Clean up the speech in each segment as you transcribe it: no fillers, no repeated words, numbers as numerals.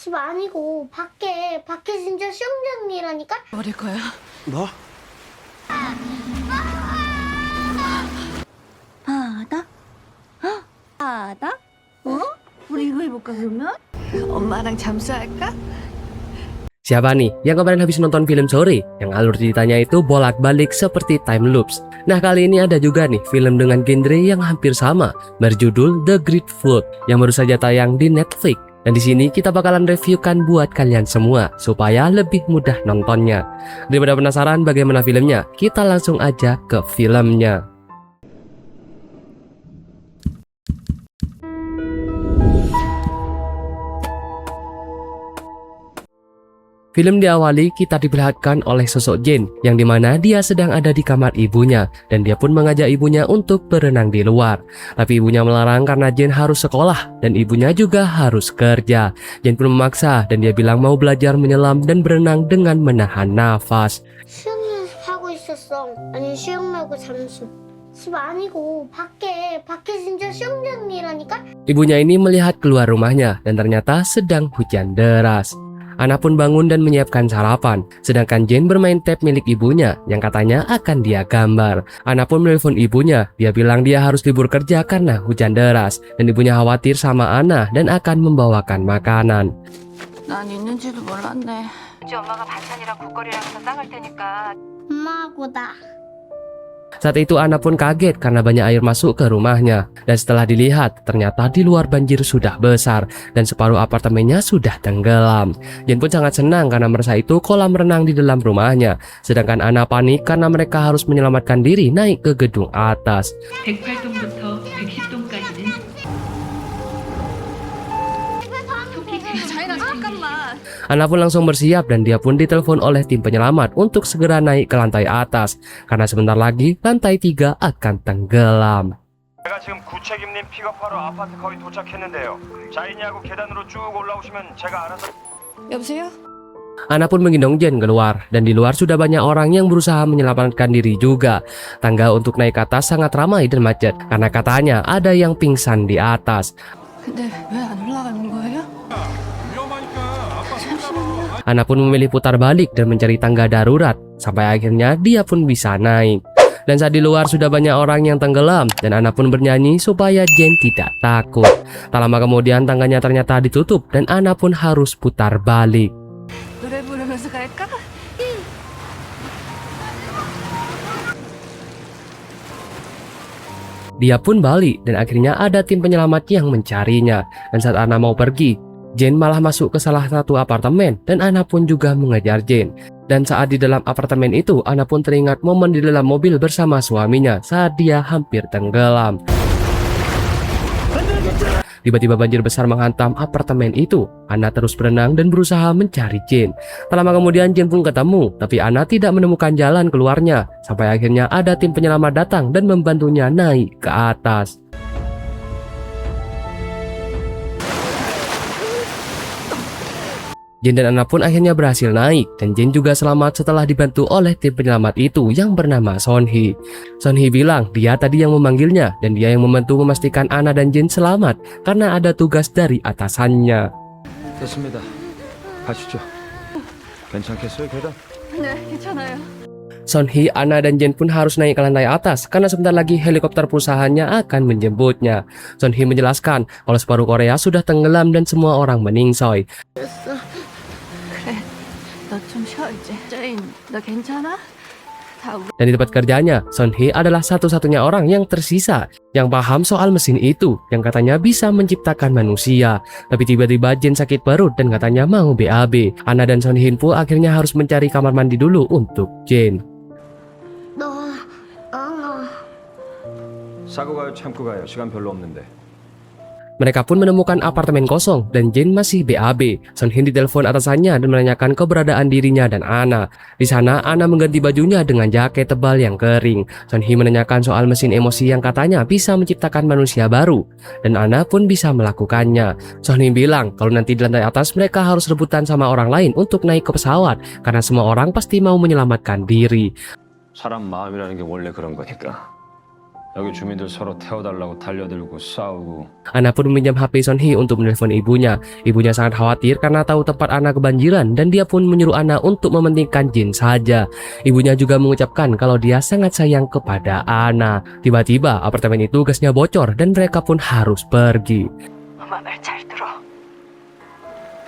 집 아니고 밖에 진짜 수영장이라니까? 버릴 거야? 뭐? 바다? 헉, 바다? 어? 우리 이거 해볼까 그러면? 엄마랑 잠수할까? Siapa nih yang kemarin habis nonton film Sore yang alur ceritanya itu bolak-balik seperti time loops? Nah, kali ini ada juga nih film dengan genre yang hampir sama berjudul The Great Flood yang baru saja tayang di Netflix. Dan di sini kita bakalan reviewkan buat kalian semua supaya lebih mudah nontonnya. Daripada penasaran bagaimana filmnya, kita langsung aja ke filmnya. Film diawali kita diperlihatkan oleh sosok Jane yang dimana dia sedang ada di kamar ibunya dan dia pun mengajak ibunya untuk berenang di luar. Tapi ibunya melarang karena Jane harus sekolah dan ibunya juga harus kerja. Jane pun memaksa dan dia bilang mau belajar menyelam dan berenang dengan menahan nafas. 수영 연습하고 있었어. 아니 수영 말고 잠수. 집 아니고 밖에 진짜 수영장이라니까? Ibunya ini melihat keluar rumahnya dan ternyata sedang hujan deras. Ana pun bangun dan menyiapkan sarapan, sedangkan Jane bermain tab milik ibunya yang katanya akan dia gambar. Ana pun menelpon ibunya, dia bilang dia harus libur kerja karena hujan deras, dan ibunya khawatir sama Ana dan akan membawakan makanan. 난 있는지도 몰랐네. 이제 엄마가 반찬이랑 국거리랑 해서 싸갈 테니까. 엄마하고다. Saat itu Ana pun kaget karena banyak air masuk ke rumahnya, dan setelah dilihat ternyata di luar banjir sudah besar dan separuh apartemennya sudah tenggelam. Jane pun sangat senang karena merasa itu kolam renang di dalam rumahnya, sedangkan Ana panik karena mereka harus menyelamatkan diri naik ke gedung atas. 108동부터 110동까지는 자인아 잠깐만. Ana pun langsung bersiap dan dia pun ditelepon oleh tim penyelamat untuk segera naik ke lantai atas karena sebentar lagi lantai 3 akan tenggelam. 제가 지금 구책임님 픽업하러 아파트 거의 도착했는데요. 자인이하고 계단으로 쭉 올라오시면 제가 알아서. 여보세요? Ana pun menggendong Jane keluar dan di luar sudah banyak orang yang berusaha menyelamatkan diri juga. Tangga untuk naik ke atas sangat ramai dan macet karena katanya ada yang pingsan di atas. 근데 왜 안 올라가는 거예요? Ana pun memilih putar balik dan mencari tangga darurat sampai akhirnya dia pun bisa naik. Dan saat di luar sudah banyak orang yang tenggelam dan Ana pun bernyanyi supaya Jane tidak takut. Tak lama kemudian tangganya ternyata ditutup dan Ana pun harus putar balik. 노래 부르면서 갈까? Dia pun balik dan akhirnya ada tim penyelamat yang mencarinya. Dan saat Ana mau pergi, Jane malah masuk ke salah satu apartemen dan Ana pun juga mengejar Jane. Dan saat di dalam apartemen itu, Ana pun teringat momen di dalam mobil bersama suaminya saat dia hampir tenggelam. Tiba-tiba banjir besar menghantam apartemen itu. Ana terus berenang dan berusaha mencari Jane. Tak lama kemudian Jane pun ketemu, tapi Ana tidak menemukan jalan keluarnya. Sampai akhirnya ada tim penyelamat datang dan membantunya naik ke atas. Jane dan Ana pun akhirnya berhasil naik dan Jane juga selamat setelah dibantu oleh tim penyelamat itu yang bernama Sonhee. Sonhee bilang dia tadi yang memanggilnya dan dia yang membantu memastikan Ana dan Jane selamat karena ada tugas dari atasannya. 됐습니다. 가시죠. 괜찮겠어요, 계단? 네, 괜찮아요. Sonhee, Ana dan Jane pun harus naik ke lantai atas karena sebentar lagi helikopter perusahaannya akan menjemputnya. Sonhee menjelaskan kalau separuh Korea sudah tenggelam dan semua orang meningsoy. 너 좀 쉬어 이제. 자인, 너 괜찮아? 다 우리. Dan di tempat kerjanya, Sonhee adalah satu-satunya orang yang tersisa yang paham soal mesin itu yang katanya bisa menciptakan manusia. Tapi tiba-tiba Jane sakit perut dan katanya mau BAB. Ana dan Sonhee pun akhirnya harus mencari kamar mandi dulu untuk Jane. 사고 가요, 참고 가요. 시간 별로 없는데. Mereka pun menemukan apartemen kosong dan Jane masih BAB. Sonhee ditelepon atasannya dan menanyakan keberadaan dirinya dan Ana. Di sana Ana mengganti bajunya dengan jaket tebal yang kering. Sonhee menanyakan soal mesin emosi yang katanya bisa menciptakan manusia baru dan Ana pun bisa melakukannya. Sonhee bilang kalau nanti di lantai atas mereka harus rebutan sama orang lain untuk naik ke pesawat karena semua orang pasti mau menyelamatkan diri. 사람 마음이라는 게 원래 그런 거니까. 여기 주민들 서로 태워달라고 달려들고 싸우고. Ana pun meminjam HP Son Hee untuk menelpon ibunya. Ibunya sangat khawatir karena tahu tempat Ana kebanjiran dan dia pun menyuruh Ana untuk mementingkan Jin saja. Ibunya juga mengucapkan kalau dia sangat sayang kepada Ana. Tiba-tiba apartemen itu gasnya bocor dan mereka pun harus pergi. 엄마 말 잘 들어.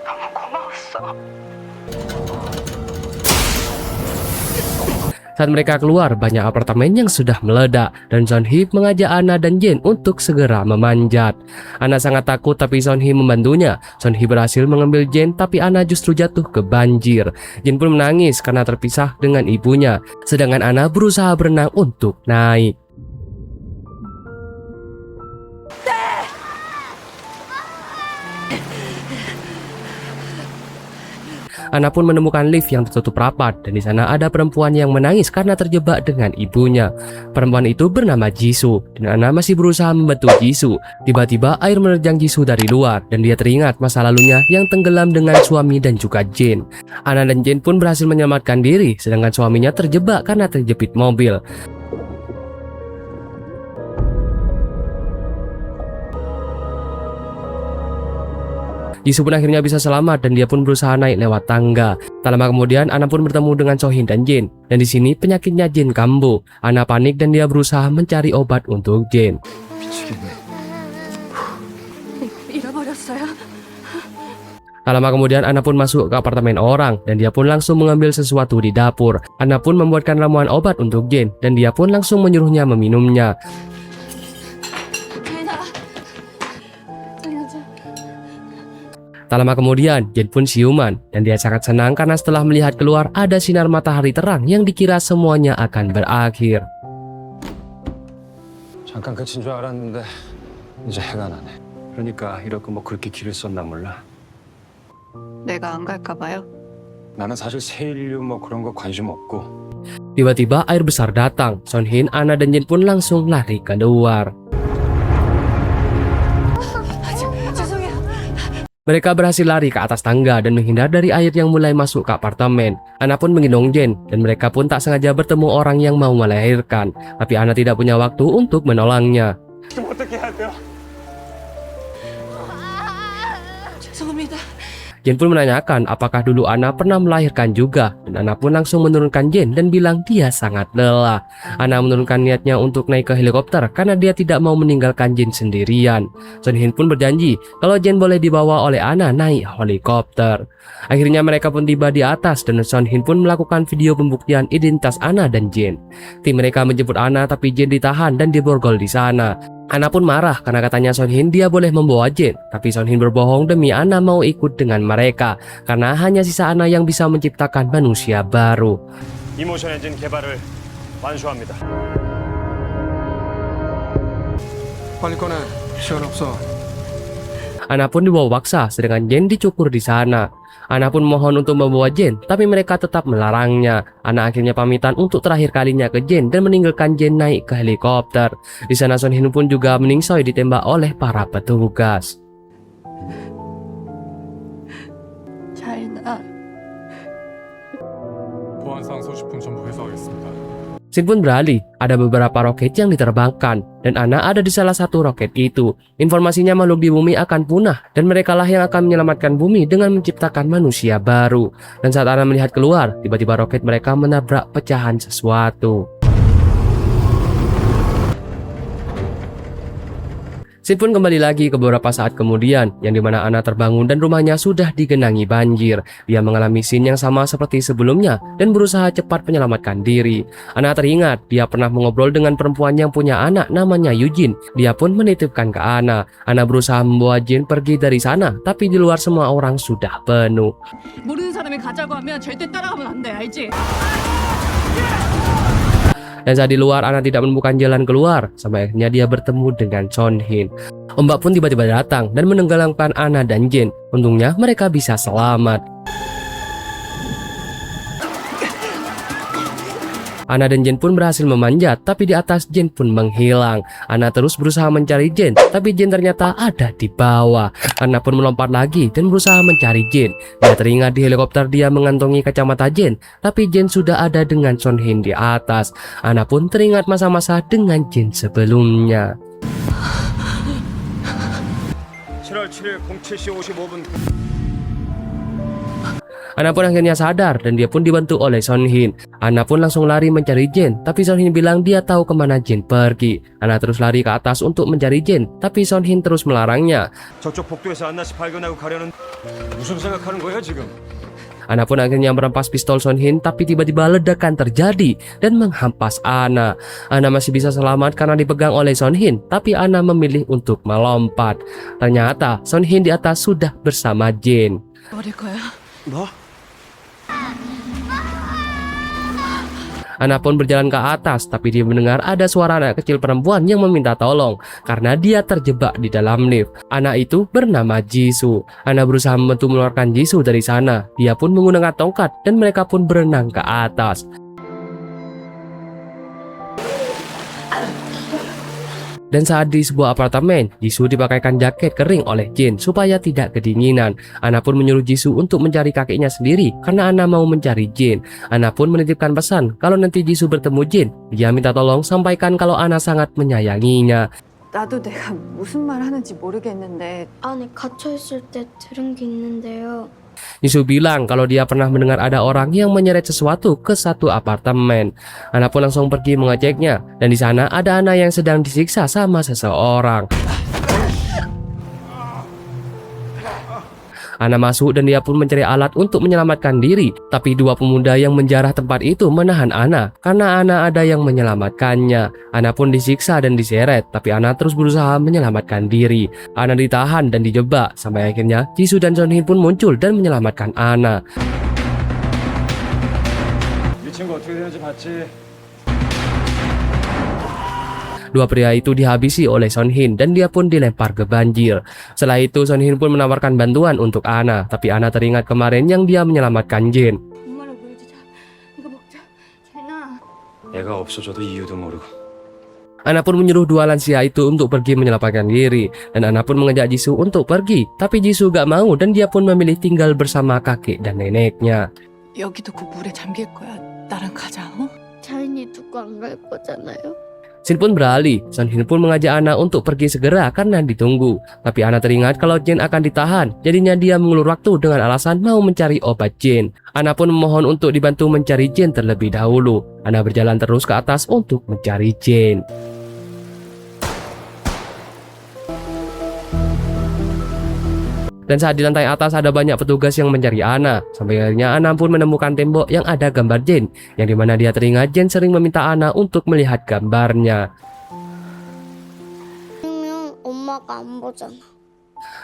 너무 고마웠어. Saat mereka keluar, banyak apartemen yang sudah meledak dan Son Hee mengajak Ana dan Jin untuk segera memanjat. Ana sangat takut tapi Son Hee membantunya. Son Hee berhasil mengambil Jin tapi Ana justru jatuh ke banjir. Jin pun menangis karena terpisah dengan ibunya, sedangkan Ana berusaha berenang untuk naik. Ana pun menemukan lift yang tertutup rapat dan di sana ada perempuan yang menangis karena terjebak dengan ibunya. Perempuan itu bernama Jisoo dan Ana masih berusaha membantu Jisoo. Tiba-tiba air menerjang Jisoo dari luar dan dia teringat masa lalunya yang tenggelam dengan suami dan juga Jin. Ana dan Jin pun berhasil menyelamatkan diri sedangkan suaminya terjebak karena terjepit mobil. Jisoo pun akhirnya bisa selamat dan dia pun berusaha naik lewat tangga. Tak lama kemudian Ana pun bertemu dengan Sohin dan Jin. Dan di sini penyakitnya Jin kambuh. Ana panik dan dia berusaha mencari obat untuk Jin. 잃어버렸어요? Tak lama kemudian Ana pun masuk ke apartemen orang dan dia pun langsung mengambil sesuatu di dapur. Ana pun membuatkan ramuan obat untuk Jin dan dia pun langsung menyuruhnya meminumnya. Tak lama kemudian, Jin pun siuman dan dia sangat senang karena setelah melihat keluar ada sinar matahari terang yang dikira semuanya akan berakhir. 잠깐 그친 줄 알았는데 이제 해가 나네. 그러니까 이렇게 뭐 그렇게 길을 썼나 몰라. 내가 안 갈까 봐요. 나는 사실 세일류 뭐 그런 거 관심 없고. Tiba-tiba air besar datang. Son Hee, Ana dan Jin pun langsung lari keluar. Mereka berhasil lari ke atas tangga dan menghindar dari air yang mulai masuk ke apartemen. Ana pun menggendong Jin dan mereka pun tak sengaja bertemu orang yang mau melahirkan. Tapi Ana tidak punya waktu untuk menolongnya. 죄송합니다. Jin pun menanyakan apakah dulu Ana pernah melahirkan juga dan Ana pun langsung menurunkan Jin dan bilang dia sangat lelah. Ana menurunkan niatnya untuk naik ke helikopter karena dia tidak mau meninggalkan Jin sendirian. Son Hee pun berjanji kalau Jin boleh dibawa oleh Ana naik helikopter. Akhirnya mereka pun tiba di atas dan Son Hee pun melakukan video pembuktian identitas Ana dan Jin. Tim mereka menjemput Ana tapi Jin ditahan dan diborgol di sana. Ana pun marah karena katanya Son Hee dia boleh membawa Jin, tapi Son Hee berbohong demi Ana mau ikut dengan mereka karena hanya sisa Ana yang bisa menciptakan manusia baru. 이모션 엔진 개발을 완수합니다. 빨리 꺼내. 시간 없어. Ana pun dibawa paksa sedangkan Jin dicukur di sana. Ana pun mohon untuk membawa Jin, tapi mereka tetap melarangnya. Ana akhirnya pamitan untuk terakhir kalinya ke Jin dan meninggalkan Jin naik ke helikopter. Di sana Son Hee pun juga meningsoi ditembak oleh para petugas. 자인아, 보안상 소지품 전부 회수하겠습니다. Sin pun beralih, ada beberapa roket yang diterbangkan, dan Ana ada di salah satu roket itu. Informasinya makhluk di bumi akan punah, dan merekalah yang akan menyelamatkan bumi dengan menciptakan manusia baru. Dan saat Ana melihat keluar, tiba-tiba roket mereka menabrak pecahan sesuatu. Sin pun kembali lagi ke beberapa saat kemudian, yang dimana Ana terbangun dan rumahnya sudah digenangi banjir. Dia mengalami scene yang sama seperti sebelumnya dan berusaha cepat menyelamatkan diri. Ana teringat dia pernah mengobrol dengan perempuan yang punya anak namanya Yujin. Dia pun menitipkan ke Ana. Ana berusaha membawa Jin pergi dari sana, tapi di luar semua orang sudah penuh. 모르는 사람이 가자고 하면 절대 따라가면 안 돼, 알지? Dan saat di luar, Ana tidak menemukan jalan keluar. Sampai akhirnya dia bertemu dengan Son Hee. Ombak pun tiba-tiba datang dan menenggelamkan Ana dan Jin. Untungnya mereka bisa selamat. Ana dan Jin pun berhasil memanjat, tapi di atas Jin pun menghilang. Ana terus berusaha mencari Jin, tapi Jin ternyata ada di bawah. Ana pun melompat lagi dan berusaha mencari Jin. Dia teringat di helikopter dia mengantongi kacamata Jin, tapi Jin sudah ada dengan Son Hin di atas. Ana pun teringat masa-masa dengan Jin sebelumnya. 7월 7일 07시 55분 Ana pun akhirnya sadar dan dia pun dibantu oleh Son Hin. Ana pun langsung lari mencari Jin, tapi Son Hin bilang dia tahu kemana Jin pergi. Ana terus lari ke atas untuk mencari Jin, tapi Son Hin terus melarangnya. 저쪽 복도에서 안나씨 발견하고 가려는 무슨 생각하는 거예요 지금? Ana pun akhirnya merampas pistol Son Hin, tapi tiba-tiba ledakan terjadi dan menghampas Ana. Ana masih bisa selamat karena dipegang oleh Son Hin, tapi Ana memilih untuk melompat. Ternyata Son Hin di atas sudah bersama Jin. 버릴 거야? 뭐? Ana pun berjalan ke atas, tapi dia mendengar ada suara anak kecil perempuan yang meminta tolong karena dia terjebak di dalam lift. Anak itu bernama Jisoo. Ana berusaha membantu mengeluarkan Jisoo dari sana. Dia pun menggunakan tongkat dan mereka pun berenang ke atas. Dan saat di sebuah apartemen, Jisoo dipakaikan jaket kering oleh Jin supaya tidak kedinginan. Ana pun menyuruh Jisoo untuk mencari kakeknya sendiri karena Ana mau mencari Jin. Ana pun menitipkan pesan kalau nanti Jisoo bertemu Jin, dia minta tolong sampaikan kalau Ana sangat menyayanginya. 나도 내가 무슨 말 하는지 모르겠는데 안에 갇혀있을 때 들은 게 있는데요. Jisoo bilang kalau dia pernah mendengar ada orang yang menyeret sesuatu ke satu apartemen. Ana pun langsung pergi mengeceknya, dan di sana ada Ana yang sedang disiksa sama seseorang. Ana masuk dan dia pun mencari alat untuk menyelamatkan diri, tapi dua pemuda yang menjarah tempat itu menahan Ana karena Ana ada yang menyelamatkannya. Ana pun disiksa dan diseret, tapi Ana terus berusaha menyelamatkan diri. Ana ditahan dan dijebak sampai akhirnya Jisoo dan Son Hin pun muncul dan menyelamatkan Ana. 이 친구 어떻게 되는지 봤지? Dua pria itu dihabisi oleh Son Hin dan dia pun dilempar ke banjir. Setelah itu Son Hin pun menawarkan bantuan untuk Ana, tapi Ana teringat kemarin yang dia menyelamatkan Jin. 엄마랑 보여주자. 이거 먹자. 재나. 애가 없어져도 이유도 모르고. Ana pun menyuruh dua lansia itu untuk pergi menyelamatkan diri, dan Ana pun mengajak Jisoo untuk pergi, tapi Jisoo gak mau dan dia pun memilih tinggal bersama kakek dan neneknya. 여기도 그 물에 잠길 거야. 나랑 가자. 어? 자인이 두고 안 갈 거잖아요. Sin pun beralih. Son Hin pun mengajak Ana untuk pergi segera karena ditunggu. Tapi Ana teringat kalau Jin akan ditahan. Jadinya dia mengulur waktu dengan alasan mau mencari obat Jin. Ana pun memohon untuk dibantu mencari Jin terlebih dahulu. Ana berjalan terus ke atas untuk mencari Jin. Dan saat di lantai atas ada banyak petugas yang mencari Ana. Sampai akhirnya Ana pun menemukan tembok yang ada gambar Jin, yang dimana dia teringat Jin sering meminta Ana untuk melihat gambarnya. 그러면 엄마가 안 보잖아.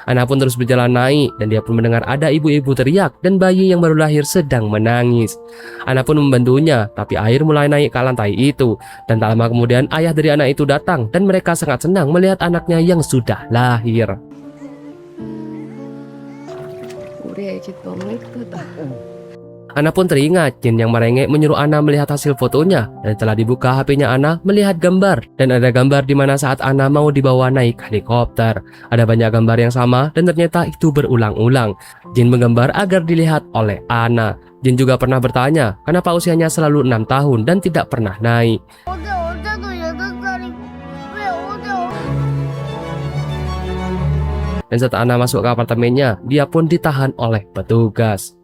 Ana pun terus berjalan naik dan dia pun mendengar ada ibu-ibu teriak dan bayi yang baru lahir sedang menangis. Ana pun membantunya, tapi air mulai naik ke lantai itu. Dan tak lama kemudian ayah dari anak itu datang dan mereka sangat senang melihat anaknya yang sudah lahir. 우리 애기 너무 예쁘다. Ana pun teringat Jin yang merengek menyuruh Ana melihat hasil fotonya, dan setelah dibuka HP-nya Ana melihat gambar, dan ada gambar di mana saat Ana mau dibawa naik helikopter. Ada banyak gambar yang sama dan ternyata itu berulang-ulang. Jin menggambar agar dilihat oleh Ana. Jin juga pernah bertanya kenapa usianya selalu 6 tahun dan tidak pernah naik. 어제도 8살이고 왜 어제 Dan saat Ana masuk ke apartemennya, dia pun ditahan oleh petugas.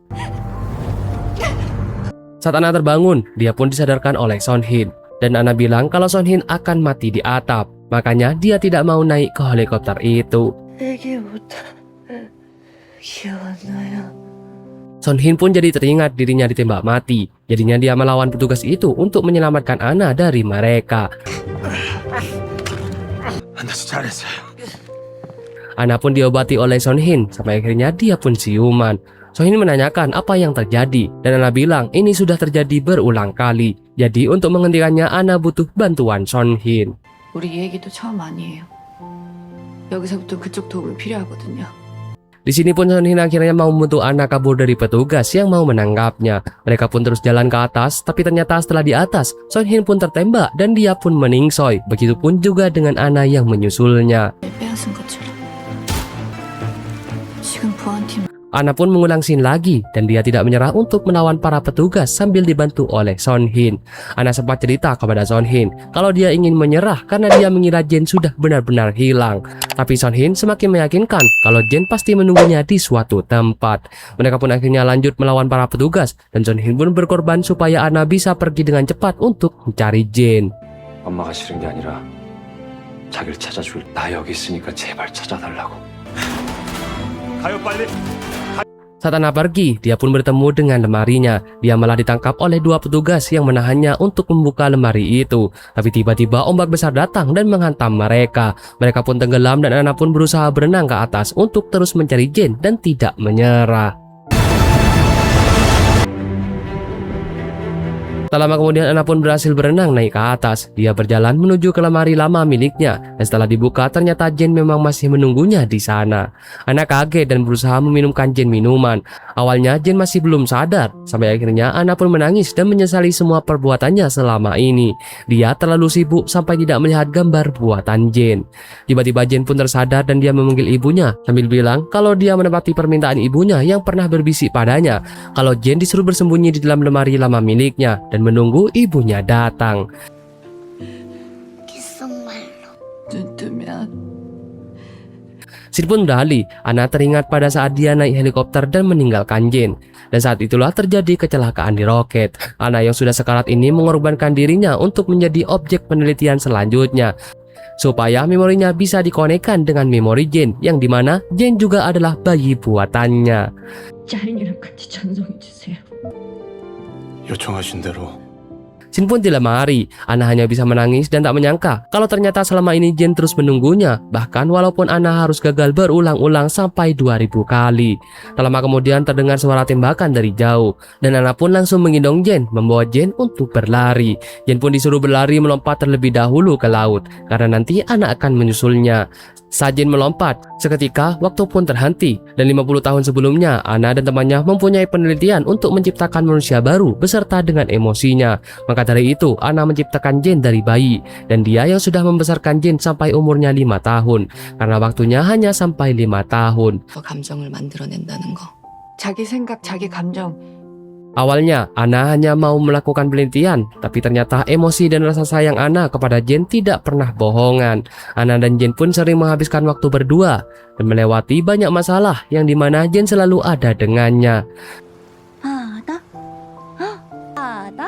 Saat Ana terbangun, dia pun disadarkan oleh Son Hin. Dan Ana bilang kalau Son Hin akan mati di atap. Makanya dia tidak mau naik ke helikopter itu. 애기보다 기억 안 나요. Son Hin pun jadi teringat dirinya ditembak mati. Jadinya dia melawan petugas itu untuk menyelamatkan Ana dari mereka. 안나씨 잘했어요. Ana pun diobati oleh Son Hin sampai akhirnya dia pun siuman. Son Hin menanyakan apa yang terjadi dan Ana bilang ini sudah terjadi berulang kali. Jadi untuk menghentikannya Ana butuh bantuan Son Hin. 우리 얘기도 처음 아니에요. 여기서부터 그쪽 도움이 필요하거든요. Di sini pun Son Hin akhirnya mau membantu Ana kabur dari petugas yang mau menangkapnya. Mereka pun terus jalan ke atas, tapi ternyata setelah di atas, Son Hin pun tertembak dan dia pun meningsoy. Begitupun juga dengan Ana yang menyusulnya. 빼앗은 것처럼. 지금 보안팀 Ana pun mengulang scene lagi dan dia tidak menyerah untuk melawan para petugas sambil dibantu oleh Son Hin. Ana sempat cerita kepada Son Hin kalau dia ingin menyerah karena dia mengira Jin sudah benar-benar hilang. Tapi Son Hin semakin meyakinkan kalau Jin pasti menunggunya di suatu tempat. Mereka pun akhirnya lanjut melawan para petugas dan Son Hin pun berkorban supaya Ana bisa pergi dengan cepat untuk mencari Jin. 엄마가 싫은 게 아니라 자기를 찾아줄 나 여기 있으니까 제발 찾아달라고. 가요 빨리. Saat Ana pergi, dia pun bertemu dengan lemarinya. Dia malah ditangkap oleh dua petugas yang menahannya untuk membuka lemari itu. Tapi tiba-tiba ombak besar datang dan menghantam mereka. Mereka pun tenggelam dan Ana pun berusaha berenang ke atas untuk terus mencari Jin dan tidak menyerah. Tak lama kemudian Ana pun berhasil berenang naik ke atas. Dia berjalan menuju ke lemari lama miliknya dan setelah dibuka ternyata Jin memang masih menunggunya di sana. Ana kaget dan berusaha meminumkan Jin minuman. Awalnya Jin masih belum sadar sampai akhirnya Ana pun menangis dan menyesali semua perbuatannya selama ini. Dia terlalu sibuk sampai tidak melihat gambar buatan Jin. Tiba-tiba Jin pun tersadar dan dia memanggil ibunya sambil bilang kalau dia menepati permintaan ibunya yang pernah berbisik padanya kalau Jin disuruh bersembunyi di dalam lemari lama miliknya dan menunggu ibunya datang. 귓속말로. 눈 뜨면 Scene pun beralih. Ana teringat pada saat dia naik helikopter dan meninggalkan Jin. Dan saat itulah terjadi kecelakaan di roket. Ana yang sudah sekarat ini mengorbankan dirinya untuk menjadi objek penelitian selanjutnya supaya memorinya bisa dikonekkan dengan memori Jin yang dimana Jin juga adalah bayi buatannya. 짜인이랑 같이 전송해주세요. 요청하신 대로 Jin pun di lemari. Ana hanya bisa menangis dan tak menyangka kalau ternyata selama ini Jin terus menunggunya. Bahkan walaupun Ana harus gagal berulang-ulang sampai 2000 kali. Tak lama kemudian terdengar suara tembakan dari jauh dan Ana pun langsung menggendong Jin, membawa Jin untuk berlari. Jin pun disuruh berlari melompat terlebih dahulu ke laut karena nanti Ana akan menyusulnya. Saat Jin melompat, seketika waktu pun terhenti dan 50 tahun sebelumnya Ana dan temannya mempunyai penelitian untuk menciptakan manusia baru beserta dengan emosinya. Maka dari itu Ana menciptakan Jin dari bayi dan dia yang sudah membesarkan Jin sampai umurnya 5 tahun karena waktunya hanya sampai 5 tahun. 감정을 만들어낸다는 거. 자기 생각, 자기 감정. Awalnya Ana hanya mau melakukan penelitian, tapi ternyata emosi dan rasa sayang Ana kepada Jin tidak pernah bohongan. Ana dan Jin pun sering menghabiskan waktu berdua dan melewati banyak masalah yang dimana Jin selalu ada dengannya. 바다? 바다?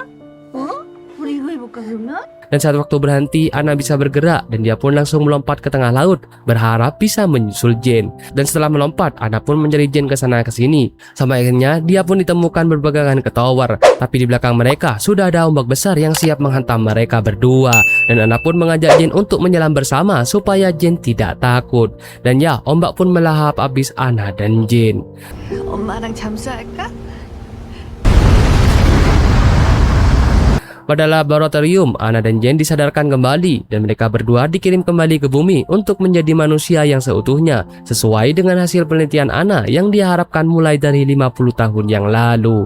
우리 이거 해볼까 그러면? Dan saat waktu berhenti, Ana bisa bergerak dan dia pun langsung melompat ke tengah laut, berharap bisa menyusul Jin. Dan setelah melompat, Ana pun mencari Jin ke sana ke sini. Sampai akhirnya dia pun ditemukan berpegangan ke tower. Tapi di belakang mereka sudah ada ombak besar yang siap menghantam mereka berdua. Dan Ana pun mengajak Jin untuk menyelam bersama supaya Jin tidak takut. Dan ya, ombak pun melahap habis Ana dan Jin. 엄마랑 잠수할까? Pada laboratorium, Ana dan Jin disadarkan kembali dan mereka berdua dikirim kembali ke bumi untuk menjadi manusia yang seutuhnya sesuai dengan hasil penelitian Ana yang diharapkan mulai dari 50 tahun yang lalu.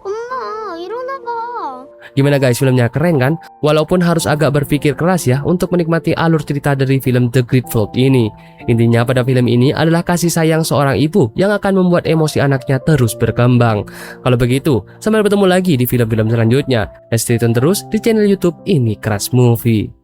엄마, 일어나봐. Gimana guys, filmnya keren kan? Walaupun harus agak berpikir keras ya untuk menikmati alur cerita dari film The Great Flood ini. Intinya pada film ini adalah kasih sayang seorang ibu yang akan membuat emosi anaknya terus berkembang. Kalau begitu, sampai bertemu lagi di film-film selanjutnya. Dan stay tune terus di channel YouTube Ini Keras Movie.